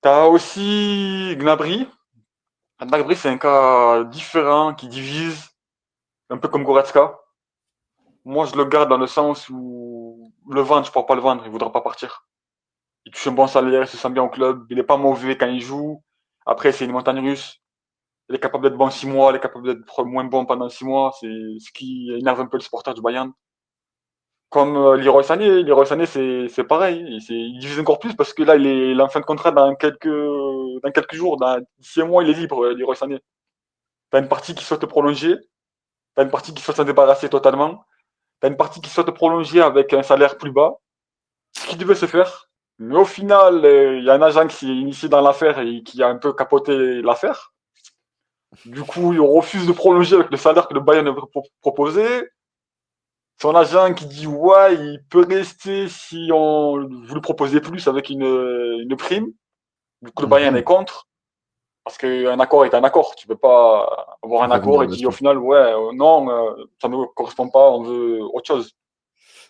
Speaker 2: T'as aussi Gnabry. Gnabry, c'est un cas différent qui divise, un peu comme Goretzka. Moi, je le garde dans le sens où le vendre, je pourrais pas le vendre, il voudra pas partir. Il touche un bon salaire, il se sent bien au club, il est pas mauvais quand il joue. Après, c'est une montagne russe. Il est capable d'être bon 6 mois, il est capable d'être moins bon pendant 6 mois. C'est ce qui énerve un peu le supporter du Bayern. Comme Leroy Sané, c'est pareil. Il divise encore plus parce que là, il est en fin de contrat dans quelques jours, dans 6 mois, il est libre, Leroy Sané. T'as une partie qui souhaite prolonger, t'as une partie qui souhaite s'en débarrasser totalement, t'as une partie qui souhaite prolonger avec un salaire plus bas, ce qui devait se faire. Mais au final, il y a un agent qui s'est initié dans l'affaire et qui a un peu capoté l'affaire. Du coup, il refuse de prolonger avec le salaire que le Bayern avait proposé. Son agent qui dit ouais, il peut rester si vous lui proposez plus avec une prime. Du coup, le Bayern est
Speaker 1: mmh
Speaker 2: contre. Parce qu'un accord est un accord. Tu peux pas avoir un accord
Speaker 1: revenir
Speaker 2: et dire au
Speaker 1: dessus.
Speaker 2: final, ouais, non, ça ne me correspond pas, on veut autre chose.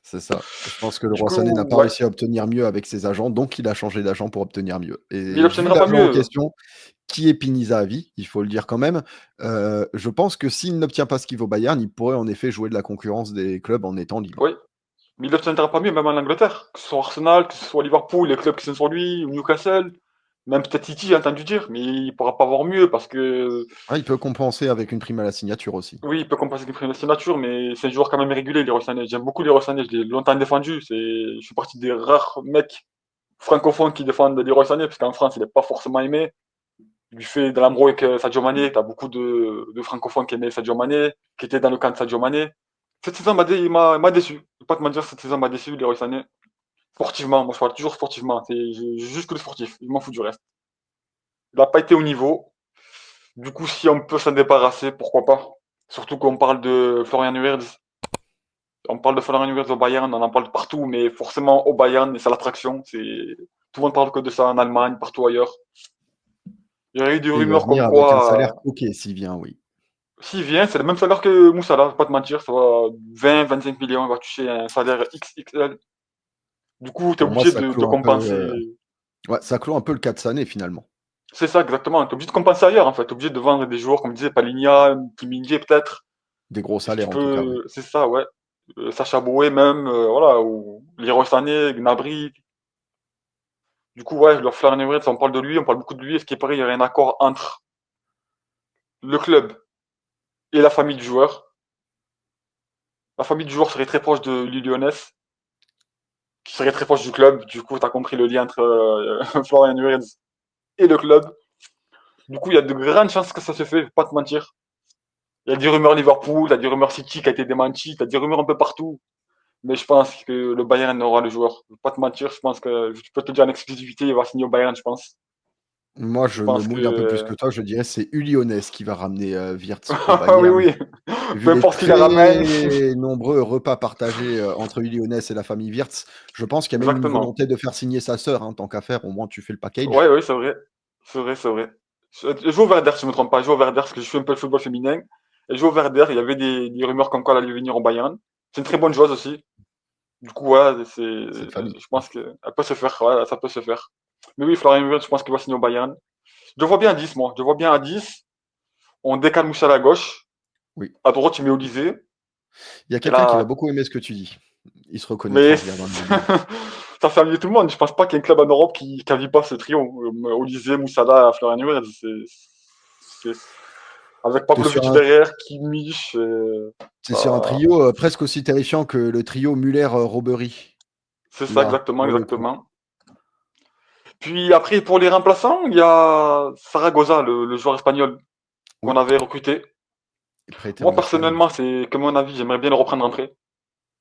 Speaker 1: C'est ça. Je pense que le
Speaker 2: Du
Speaker 1: roi Sané n'a
Speaker 2: coup,
Speaker 1: pas
Speaker 2: ouais,
Speaker 1: réussi à obtenir mieux avec ses agents, donc il a changé d'agent pour obtenir mieux
Speaker 2: mais il
Speaker 1: et vu
Speaker 2: obtiendra pas
Speaker 1: l'agent en
Speaker 2: mieux.
Speaker 1: question, qui est Pini Zahavi, il faut le dire quand même, je pense que s'il n'obtient pas ce qu'il veut au Bayern, il pourrait en effet jouer de la concurrence des clubs en étant libre.
Speaker 2: Oui, mais il obtiendra pas mieux, même en Angleterre. Que ce soit Arsenal, que ce soit Liverpool, les clubs qui sont sur lui, ou Newcastle, même peut-être City, j'ai entendu dire, mais il pourra pas avoir mieux parce que
Speaker 1: Ah, il peut compenser avec une prime à la signature aussi.
Speaker 2: oui, il peut compenser avec une signature, mais c'est un joueur quand même régulier, Leroy Sané. J'aime beaucoup Leroy Sané, je l'ai longtemps défendu. Je suis parti des rares mecs francophones qui défendent Leroy Sané, parce qu'en France, il n'est pas forcément aimé. Du fait de l'embrouille avec Sadio Mané, tu as beaucoup de francophones qui aimaient Sadio Mané, qui étaient dans le camp de Sadio Mané. Cette saison m'a déçu. Je vais pas te mentir, cette saison m'a déçu, Leroy Sané. Sportivement, moi je parle toujours sportivement, juste que le sportif, je m'en fous du reste. Il n'a pas été au niveau. Du coup, si on peut s'en débarrasser, pourquoi pas. Surtout qu'on parle de Florian Wirtz. On parle de Florian Wirtz au Bayern, on en parle partout, mais forcément au Bayern, c'est l'attraction. Tout le monde parle que de ça en Allemagne, partout ailleurs. Il y a eu des
Speaker 1: Et il va
Speaker 2: rumeurs comme
Speaker 1: venir avec un salaire
Speaker 2: quoi,
Speaker 1: OK s'il vient, oui.
Speaker 2: s'il vient, c'est le même salaire que Moussala, je vais pas te mentir, ça va 20-25 millions, il va toucher un salaire XXL. Du coup, tu es
Speaker 1: Pour moi,
Speaker 2: obligé
Speaker 1: ça
Speaker 2: de
Speaker 1: clôt un peu,
Speaker 2: compenser.
Speaker 1: ouais, ça clôt un peu le cas de Sané finalement.
Speaker 2: C'est ça, exactement. T'es obligé de compenser ailleurs, en fait. T'es obligé de vendre des joueurs, comme disait Palinha, Kim Min-jae, peut-être.
Speaker 1: Des gros
Speaker 2: Si tu
Speaker 1: salaires en tout cas, oui.
Speaker 2: peux, c'est ça, ouais. Sacha Boey, même, voilà, ou Leroy Sané, Gnabry. Du coup, ouais, le Florian Wirtz, on parle de lui, on parle beaucoup de lui. Est-ce qu'il paraît, il y aurait un accord entre le club et la famille du joueur? La famille du joueur serait très proche de Lyonès, qui serait très proche du club. Du coup, t'as compris le lien entre Florian Wirtz et le club. Du coup, il y a de grandes chances que ça se fait, pas te mentir. Il y a des rumeurs Liverpool, il y a des rumeurs City qui a été démenti, il y a des rumeurs un peu partout. Mais je pense que le Bayern aura le joueur. Je vais pas te mentir, je pense que je peux te dire en exclusivité, il va signer au Bayern, je pense.
Speaker 1: Moi,
Speaker 2: Je
Speaker 1: je me
Speaker 2: pense
Speaker 1: mouille un peu plus
Speaker 2: que
Speaker 1: que toi, je dirais c'est Uli Hoeneß qui va ramener, Wirtz au
Speaker 2: oui,
Speaker 1: Bayern.
Speaker 2: oui.
Speaker 1: Vu
Speaker 2: Peu
Speaker 1: les
Speaker 2: importe qui la ramène.
Speaker 1: très nombreux repas partagés, entre Uli Hoeneß et la famille Wirtz, je pense qu'il y a même une
Speaker 2: Exactement.
Speaker 1: volonté de faire signer sa sœur, hein, tant qu'à faire, au moins tu fais le
Speaker 2: Ouais,
Speaker 1: package.
Speaker 2: ouais, c'est vrai. C'est vrai, c'est vrai. Je joue au Werder, si je me trompe pas. Je joue au Werder parce que je suis un peu le football féminin. Et je joue au Werder, il y avait des rumeurs comme quoi elle allait venir au Bayern. C'est une très bonne joueuse aussi. Du coup, ouais,
Speaker 1: C'est de famille.
Speaker 2: je pense que elle peut se faire, ouais, ça peut se faire. Mais oui, Florian Wirtz, je pense qu'il va signer au Bayern. Je le vois bien à 10, moi. Je le vois bien à 10. On décale Moussala à gauche.
Speaker 1: Oui.
Speaker 2: À droite, tu mets Olysée.
Speaker 1: Il y a
Speaker 2: Et
Speaker 1: quelqu'un qui va
Speaker 2: là,
Speaker 1: beaucoup aimer ce que tu dis. Il se reconnaîtra
Speaker 2: mais
Speaker 1: en regardant la vidéo.
Speaker 2: ça fait amuser tout le monde. Je pense pas qu'il y ait un club en Europe qui qualifie pas ce trio. Olysée, Moussala, Florian Wirtz. Avec
Speaker 1: Tu sur
Speaker 2: Pavlovic
Speaker 1: un
Speaker 2: derrière, Kimmich.
Speaker 1: tu sur un trio, presque aussi terrifiant que le trio Müller,
Speaker 2: C'est ça,
Speaker 1: là,
Speaker 2: exactement,
Speaker 1: pour le coup.
Speaker 2: exactement. Puis après, pour les remplaçants, il y a Saragossa, le joueur espagnol qu'on
Speaker 1: Oui,
Speaker 2: avait recruté.
Speaker 1: prêté
Speaker 2: Moi,
Speaker 1: en Espagne.
Speaker 2: personnellement, c'est que mon avis, j'aimerais bien le reprendre en prêt.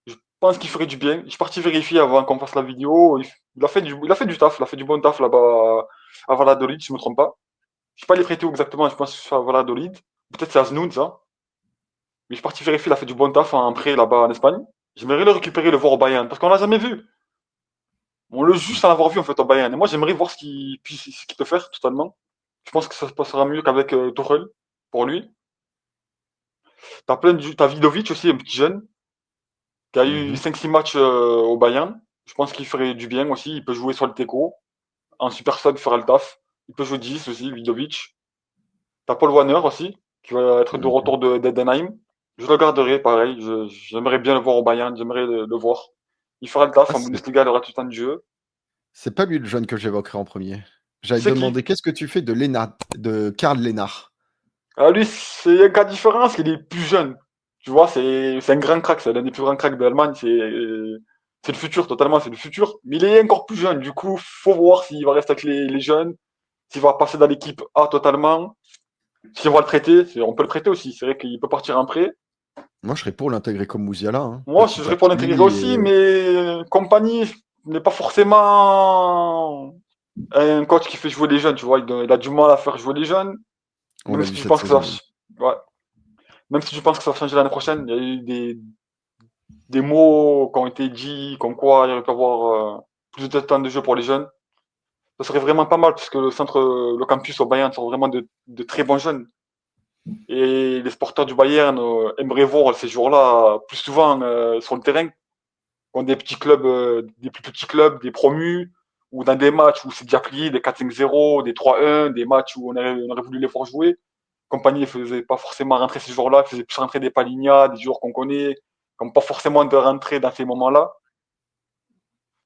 Speaker 2: Je pense qu'il ferait du bien. Je suis parti vérifier avant qu'on fasse la vidéo. Il a fait du taf, il a fait du bon taf là-bas à Valladolid, si je me trompe pas. Je sais pas les prêter où exactement, je pense que c'est à Valladolid. Peut-être c'est à Znoun, ça. Mais je suis parti vérifier, il a fait du bon taf en prêt là-bas en Espagne. J'aimerais le récupérer, le voir au Bayern, parce qu'on l'a jamais vu. On le juge sans l'avoir vu en fait au Bayern. Et moi, j'aimerais voir ce qu'il peut faire totalement. Je pense que ça se passera mieux qu'avec Tuchel, pour lui. T'as Vidovic aussi, un petit jeune, qui a eu
Speaker 1: Mmh.
Speaker 2: 5-6 matchs au Bayern. Je pense qu'il ferait du bien aussi. Il peut jouer sur le teco. En super sub, il fera le taf. Il peut jouer 10 aussi, Vidovic. T'as Paul Warner aussi, qui va être de
Speaker 1: Mmh.
Speaker 2: retour d'Edenheim. Je le garderai, pareil. J'aimerais bien le voir au Bayern. J'aimerais le voir. Il fera le taf.
Speaker 1: Ah,
Speaker 2: En Bundesliga, il aura tout le temps de jeu.
Speaker 1: c'est pas lui le jeune que j'évoquerai en premier. J'allais te
Speaker 2: C'est qui?
Speaker 1: demander qu'est-ce que tu fais de Karl Lennart?
Speaker 2: Ah, lui, c'est un cas différent parce qu'il est plus jeune. Tu vois, c'est un grand crack. C'est l'un des plus grands cracks d'Allemagne. C'est le futur, totalement. C'est le futur. Mais il est encore plus jeune. Du coup, faut voir s'il va rester avec les jeunes. S'il va passer dans l'équipe A totalement. Si on va le prêter, on peut le prêter aussi. C'est vrai qu'il peut partir en prêt.
Speaker 1: Moi, je serais pour l'intégrer comme Musiala, hein,
Speaker 2: Moi, je
Speaker 1: petit
Speaker 2: serais
Speaker 1: à
Speaker 2: pour l'intégrer
Speaker 1: petit
Speaker 2: aussi,
Speaker 1: et
Speaker 2: mais compagnie n'est pas forcément un coach qui fait jouer les jeunes, tu vois. Il a du mal à faire jouer les jeunes,
Speaker 1: on
Speaker 2: même
Speaker 1: l'a
Speaker 2: si
Speaker 1: vu
Speaker 2: je
Speaker 1: cette
Speaker 2: pense que ça,
Speaker 1: saison, oui.
Speaker 2: ouais. Même si je pense que ça va changer l'année prochaine. Il y a eu des mots qui ont été dits, comme quoi il aurait pu avoir plus de temps de jeu pour les jeunes. Ça serait vraiment pas mal, puisque le campus au Bayern sont vraiment de très bons jeunes. Et les supporters du Bayern aimeraient voir ces jours-là plus souvent sur le terrain, contre des petits clubs, des plus petits clubs, des promus, ou dans des matchs où c'est déjà plié, des 4-5-0, des 3-1, des matchs où on aurait voulu les voir jouer. Compagnie ne faisait pas forcément rentrer ces jours-là, faisait plus rentrer des Paligna, des joueurs qu'on connaît, qui n'ont pas forcément de rentrée dans ces moments-là.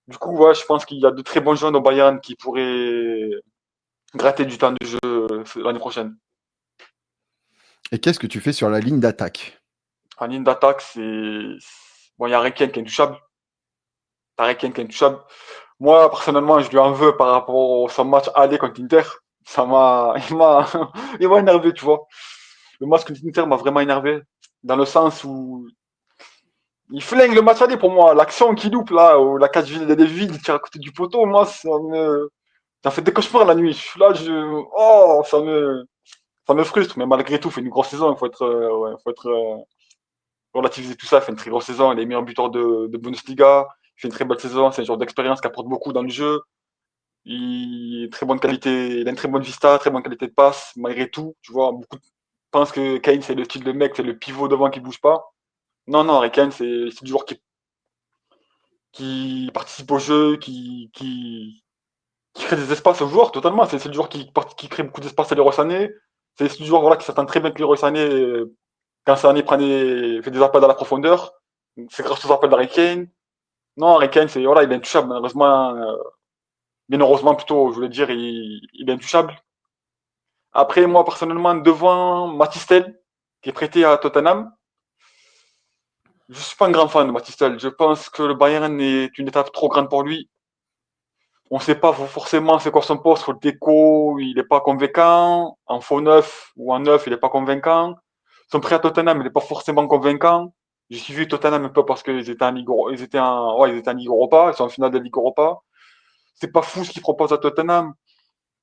Speaker 2: Du coup, ouais, je pense qu'il y a de très bons jeunes au Bayern qui pourraient gratter du temps de jeu l'année prochaine.
Speaker 1: Et qu'est-ce que tu fais sur la ligne d'attaque?
Speaker 2: En ligne d'attaque, bon, il y a Requien qui est intouchable. T'as Requien qui est intouchable. Moi, personnellement, je lui en veux par rapport au son match aller contre Inter. Il m'a énervé, tu vois. Le match contre Inter m'a vraiment énervé. Dans le sens où il flingue le match aller pour moi. L'action qui loupe là, où la cage vide, elle est vide, il tire à côté du poteau, moi, ça fait des cauchemars la nuit. Je suis là, oh, ça me frustre, mais malgré tout, il fait une grosse saison. Il faut être, ouais, faut être relativiser tout ça. Il fait une très grosse saison. Il est meilleur buteur de Bundesliga. Il fait une très belle saison. C'est un joueur d'expérience qui apporte beaucoup dans le jeu. Très bonne qualité, il a une très bonne vista, très bonne qualité de passe, malgré tout. Tu vois, beaucoup pensent que Kane, c'est le style de mec, c'est le pivot devant qui bouge pas. Non, non, Harry Kane, c'est du joueur qui participe au jeu, qui crée des espaces aux joueurs, totalement. C'est le joueur qui crée beaucoup d'espace à Leroy Sané. C'est le joueur voilà, qui s'attend très bien que Leroy Sané, quand Sané fait des appels à la profondeur. C'est grâce aux appels d'Harry Kane. Non, Harry Kane, voilà, il est intouchable. Malheureusement, bien heureusement plutôt, je voulais dire, il est intouchable. Après, moi, personnellement, devant Matistel, qui est prêté à Tottenham, je suis pas un grand fan de Matistel. Je pense que le Bayern est une étape trop grande pour lui. On sait pas forcément c'est quoi son poste. Sur le déco, il est pas convaincant. En faux neuf ou en neuf, il est pas convaincant. Son prêt à Tottenham, il est pas forcément convaincant. J'ai suivi Tottenham un peu parce qu'ils étaient en Ligue, ils étaient en Ligue Europa. Ils sont en finale de Ligue Europa. C'est pas fou ce qu'ils proposent à Tottenham.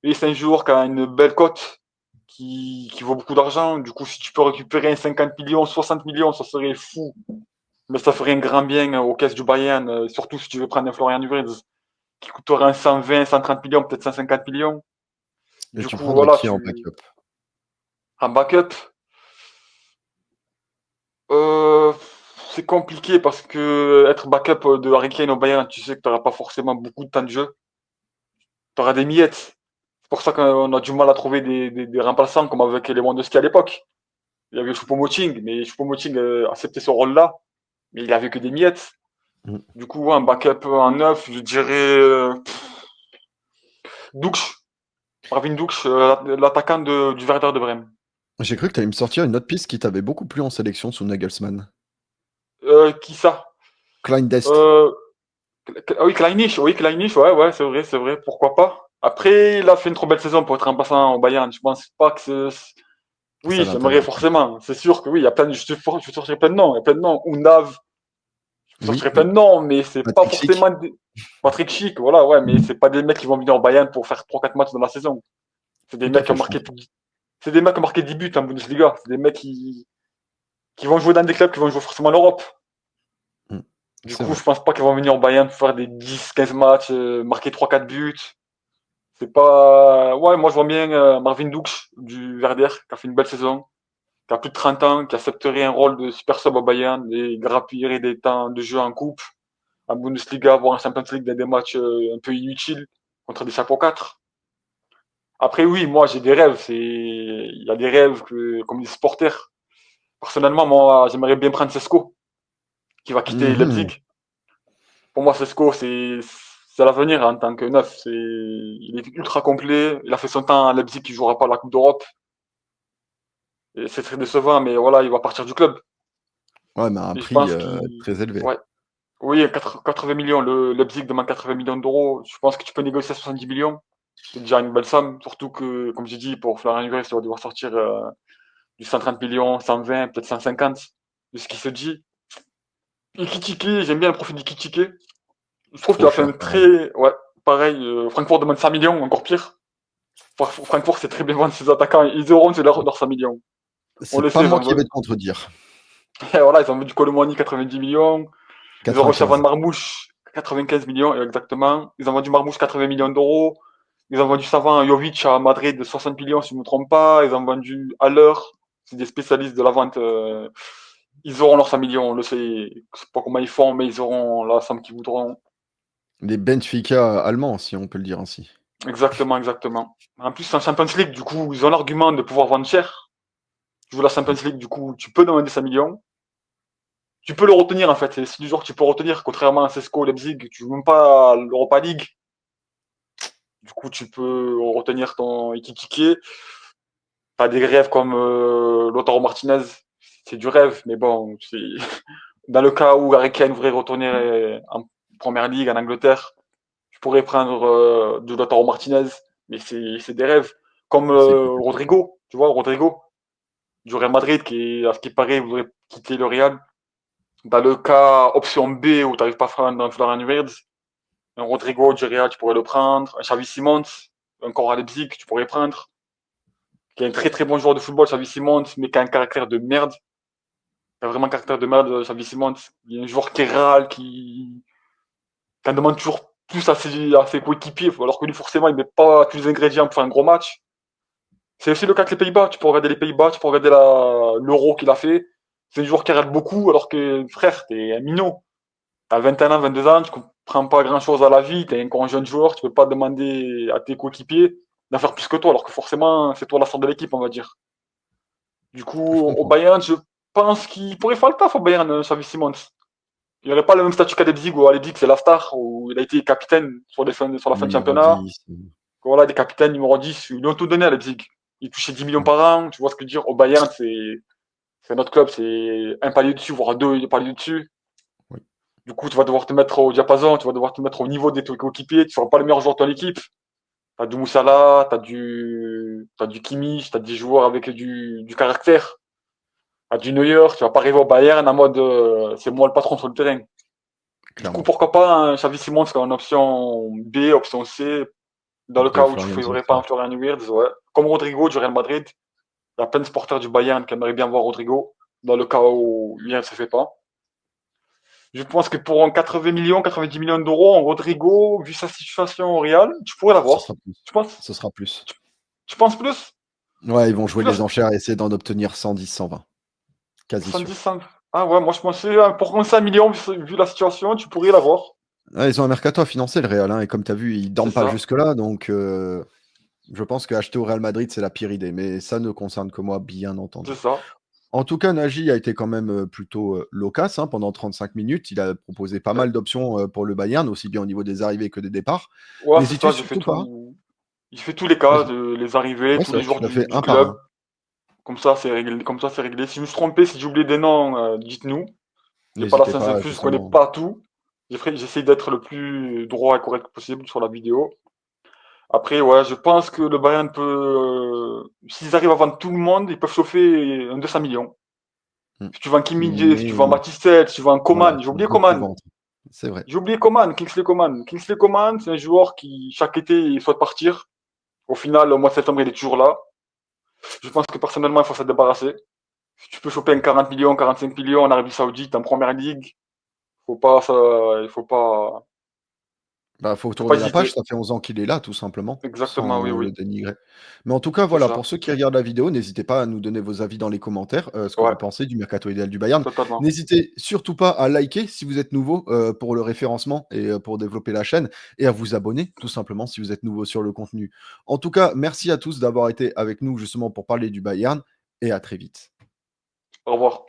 Speaker 2: Et c'est un joueur qui a une belle cote, qui vaut beaucoup d'argent. Du coup, si tu peux récupérer un 50 millions, 60 millions, ça serait fou. Mais ça ferait un grand bien aux caisses du Bayern, surtout si tu veux prendre un Florian Wirtz qui coûterait un 120, 130 millions, peut-être 150 millions.
Speaker 1: Et
Speaker 2: Du
Speaker 1: tu
Speaker 2: coup,
Speaker 1: prendrais
Speaker 2: voilà,
Speaker 1: qui en backup?
Speaker 2: en backup, euh, c'est compliqué parce que être backup de Harry Kane au Bayern, tu sais que tu n'auras pas forcément beaucoup de temps de jeu. Tu auras des miettes. C'est pour ça qu'on a du mal à trouver des remplaçants comme avec Lewandowski à l'époque. Il y avait Choupo-Moting, mais Choupo-Moting acceptait ce rôle-là, mais il avait que des miettes.
Speaker 1: Mm.
Speaker 2: Du coup, ouais, un backup en neuf, je dirais Dux, Marvin Dux, l'attaquant du Werder de Brême.
Speaker 1: J'ai cru que tu allais me sortir une autre piste qui t'avait beaucoup plu en sélection sous Nagelsmann.
Speaker 2: Qui ça?
Speaker 1: Klein Dest.
Speaker 2: euh, oui, Kleinisch, ouais, c'est vrai, pourquoi pas. Après, il a fait une trop belle saison pour être remplaçant au Bayern. Je pense pas que
Speaker 1: Ça
Speaker 2: oui, j'aimerais
Speaker 1: l'intéresse.
Speaker 2: forcément. C'est sûr que oui, il y a plein de... je sortirai plein de noms. Il y a plein de noms. Undav, je
Speaker 1: Oui,
Speaker 2: sortirai plein de noms, mais c'est pas
Speaker 1: Patrick Schick.
Speaker 2: forcément Patrick Schick, voilà, ouais, mais c'est pas des mecs qui vont venir au Bayern pour faire 3 4 matchs dans la saison. C'est des
Speaker 1: Tout à
Speaker 2: mecs qui
Speaker 1: fait,
Speaker 2: ont
Speaker 1: je
Speaker 2: marqué,
Speaker 1: comprends.
Speaker 2: c'est des mecs qui ont marqué 10 buts en Bundesliga. C'est des mecs qui vont jouer dans des clubs qui vont jouer forcément l'Europe.
Speaker 1: Mm.
Speaker 2: Du
Speaker 1: C'est
Speaker 2: coup,
Speaker 1: vrai.
Speaker 2: je pense pas qu'ils vont venir au Bayern pour faire des 10 15 matchs, marquer 3 4 buts. C'est pas. Ouais, moi je vois bien Marvin Dux du Werder qui a fait une belle saison, qui a plus de 30 ans, qui accepterait un rôle de super sub au Bayern et grappillerait des temps de jeu en coupe, en Bundesliga, voire en Champions League dans des matchs un peu inutiles contre des chapeaux 4. Après, oui, moi j'ai des rêves. Il y a des rêves comme des supporters. Personnellement, moi j'aimerais bien prendre Sesko qui va quitter
Speaker 1: Mhm.
Speaker 2: Leipzig. Pour moi, Sesko, c'est l'avenir en tant que neuf. Il est ultra complet. Il a fait son temps à Leipzig, qui jouera pas la Coupe d'Europe. Et c'est très décevant, mais voilà, il va partir du club.
Speaker 1: Ouais, mais à un
Speaker 2: Et je
Speaker 1: prix
Speaker 2: pense qu'il.
Speaker 1: très élevé.
Speaker 2: Ouais. Oui, 80 millions. Le Leipzig demande 80 millions d'euros. Je pense que tu peux négocier à 70 millions. C'est déjà une belle somme. Surtout que, comme j'ai dit, pour Florian Wirtz, il va devoir sortir du 130 millions, 120, peut-être 150, de ce qui se dit. Ekitike, j'aime bien le profil d'Ekitike. Je trouve qu'il
Speaker 1: Trop
Speaker 2: a fait un
Speaker 1: cher quand même.
Speaker 2: très. Ouais, pareil. Francfort demande 100 millions, encore pire. Francfort, c'est très bien vendre ses attaquants. Ils auront leurs 100 millions. On le
Speaker 1: C'est pas
Speaker 2: sait,
Speaker 1: moi qui vais te contredire.
Speaker 2: voilà, ils ont vendu Colomani 90 millions. Ils ont réussi à vendre
Speaker 1: 95.
Speaker 2: Marmouche 95 millions, exactement. Ils ont vendu Marmouche 80 millions d'euros. Ils ont vendu Savant Jovic à Madrid de 60 millions, si je ne me trompe pas. Ils ont vendu à l'heure. C'est des spécialistes de la vente. Ils auront leurs 100 millions, on le sait. Je sais pas comment ils font, mais ils auront la somme qu'ils voudront.
Speaker 1: Les Benfica allemands, si on peut le dire ainsi.
Speaker 2: Exactement, exactement. En plus, c'est en Champions League, du coup, ils ont l'argument de pouvoir vendre cher. Tu joues la Champions
Speaker 1: Mm.
Speaker 2: League, du coup, tu peux demander 100 millions. Tu peux le retenir, en fait. C'est du genre que tu peux retenir, contrairement à Cesco, Leipzig, tu joues même pas à l'Europa League. Du coup, tu peux retenir ton équipier. T'as des rêves comme Lautaro Martinez. C'est du rêve, mais bon, dans le cas où Harry Kane voudrait retourner en première ligue en Angleterre, tu pourrais prendre de Lautaro Martinez, mais c'est des rêves. Comme
Speaker 1: C'est compliqué.
Speaker 2: Rodrigo, tu vois, Rodrigo, du Real Madrid, qui, à ce qui paraît, voudrait quitter le Real. Dans le cas option B où tu n'arrives pas à faire un Florian Wirtz, un Rodrigo du Real, tu pourrais le prendre. Un Xavi Simons, encore à Leipzig, tu pourrais prendre. Qui est un très très bon joueur de football, Xavi Simons, mais qui a un caractère de merde. Il a vraiment un caractère de merde, Xavi Simons. Il est un joueur qui râle, qui en demande toujours plus à ses coéquipiers, alors que lui, forcément, il met pas tous les ingrédients pour faire un gros match. C'est aussi le cas avec les Pays-Bas. Tu peux regarder les Pays-Bas, tu peux regarder l'Euro qu'il a fait. C'est un joueur qui râle beaucoup, alors que, frère, t'es un minot. T'as 21 ans, 22 ans, prends pas grand-chose à la vie, t'es encore un jeune joueur, tu peux pas demander à tes coéquipiers d'en faire plus que toi, alors que forcément, c'est toi la star de l'équipe, on va dire. Du coup,
Speaker 1: Je
Speaker 2: au
Speaker 1: comprends.
Speaker 2: Bayern, je pense qu'il pourrait faire le taf au Bayern, Xavi Simons. Il n'aurait pas le même statut qu'à Leipzig, où à Leipzig, c'est la star, où il a été capitaine sur la fin de
Speaker 1: Numéro
Speaker 2: championnat.
Speaker 1: 10.
Speaker 2: Voilà, des capitaines numéro 10, ils lui ont tout donné à Leipzig. Il touchait 10 millions
Speaker 1: Mm.
Speaker 2: par an, tu vois ce que je veux dire. Au Bayern, c'est notre club, c'est un palier dessus, voire deux paliers dessus.
Speaker 1: Oui,
Speaker 2: Du coup, tu vas devoir te mettre au diapason, tu vas devoir te mettre au niveau des coéquipiers, tu ne seras pas le meilleur joueur de ton équipe. T'as du Moussala, t'as du Kimmich, t'as des joueurs avec du caractère. T'as du Neuer, tu vas pas arriver au Bayern en mode c'est moi le patron sur le terrain. Du coup,
Speaker 1: clairement.
Speaker 2: pourquoi pas un Xavi Simons comme option B, option C, dans le
Speaker 1: Après
Speaker 2: cas où tu
Speaker 1: Florian
Speaker 2: ne ferais
Speaker 1: Wirtz,
Speaker 2: pas
Speaker 1: ouais.
Speaker 2: un Florian Wirtz, ouais. Comme Rodrigo du Real Madrid. Il y a plein de supporters du Bayern qui aimeraient bien voir Rodrigo, dans le cas où il ne se fait pas. Je pense que pour un 80 millions, 90 millions d'euros, en Rodrigo, vu sa situation au Real, tu pourrais
Speaker 1: Ce
Speaker 2: l'avoir.
Speaker 1: sera plus.
Speaker 2: Tu penses,
Speaker 1: Ce sera plus.
Speaker 2: tu penses plus?
Speaker 1: Ouais, ils vont jouer les
Speaker 2: Plus
Speaker 1: enchères et essayer d'en obtenir 110, 120. Quasi
Speaker 2: 70,
Speaker 1: sûr.
Speaker 2: 100. Ah ouais, moi je pensais pour un 5 millions, vu la situation, tu pourrais l'avoir.
Speaker 1: Ouais, ils ont un mercato à financer, le Real, hein, et comme tu as vu, ils
Speaker 2: C'est
Speaker 1: dorment pas
Speaker 2: ça,
Speaker 1: jusque-là, donc je pense qu'acheter au Real Madrid, c'est la pire idée, mais ça ne concerne que moi, bien
Speaker 2: c'est
Speaker 1: entendu.
Speaker 2: ça.
Speaker 1: En tout cas, Nagy a été quand même, plutôt, loquace, hein, pendant 35 minutes. Il a proposé pas
Speaker 2: Ouais,
Speaker 1: mal d'options, pour le Bayern, aussi bien au niveau des arrivées que des départs.
Speaker 2: ouais c'est
Speaker 1: N'hésitez
Speaker 2: ça, j'ai fait
Speaker 1: surtout pas,
Speaker 2: tout. J'ai fait tous les cas,
Speaker 1: vas-y.
Speaker 2: les arrivées,
Speaker 1: Ouais,
Speaker 2: tous
Speaker 1: c'est
Speaker 2: les
Speaker 1: vrai que
Speaker 2: joueurs
Speaker 1: tu l'as fait
Speaker 2: du
Speaker 1: un par
Speaker 2: club.
Speaker 1: un.
Speaker 2: Comme ça, c'est réglé. Comme ça, c'est réglé. Si je me suis trompé, si j'ai oublié des noms, dites-nous. J'ai pas la
Speaker 1: N'hésitez
Speaker 2: science
Speaker 1: pas,
Speaker 2: infuse, je connais
Speaker 1: justement.
Speaker 2: pas tout. J'essaie d'être le plus droit et correct possible sur la vidéo. Après, ouais, je pense que le Bayern peut, s'ils arrivent à vendre tout le monde, ils peuvent chauffer un 200 millions.
Speaker 1: Mmh.
Speaker 2: Si tu vends Kim Min-jae, si tu
Speaker 1: Mais
Speaker 2: vends Matistel, si tu vends
Speaker 1: voilà,
Speaker 2: Coman,
Speaker 1: il
Speaker 2: j'ai
Speaker 1: faut
Speaker 2: oublié
Speaker 1: beaucoup
Speaker 2: Coman.
Speaker 1: vendre. C'est vrai.
Speaker 2: J'ai oublié Coman, Kingsley Coman. Kingsley Coman, c'est un joueur qui, chaque été, il souhaite partir. Au final, au mois de septembre, il est toujours là. Je pense que personnellement, il faut s'en débarrasser. Si tu peux choper un 40 millions, 45 millions en Arabie Saoudite, en première ligue, faut pas, ça, il
Speaker 1: Bah, faut
Speaker 2: faut pas
Speaker 1: tourner la page,
Speaker 2: hésiter.
Speaker 1: ça fait 11 ans qu'il est là, tout simplement,
Speaker 2: Voilà. Oui,
Speaker 1: sans le
Speaker 2: oui,
Speaker 1: dénigrer. Mais en tout cas,
Speaker 2: c'est
Speaker 1: voilà, pour
Speaker 2: ça.
Speaker 1: ceux qui regardent la vidéo, n'hésitez pas à nous donner vos avis dans les commentaires, ce que
Speaker 2: Ouais,
Speaker 1: vous pensez du mercato idéal du Bayern.
Speaker 2: totalement.
Speaker 1: N'hésitez surtout pas à liker si vous êtes nouveau, pour le référencement et pour développer la chaîne et à vous abonner, tout simplement, si vous êtes nouveau sur le contenu. En tout cas, merci à tous d'avoir été avec nous, justement, pour parler du Bayern et à très vite.
Speaker 2: Au revoir.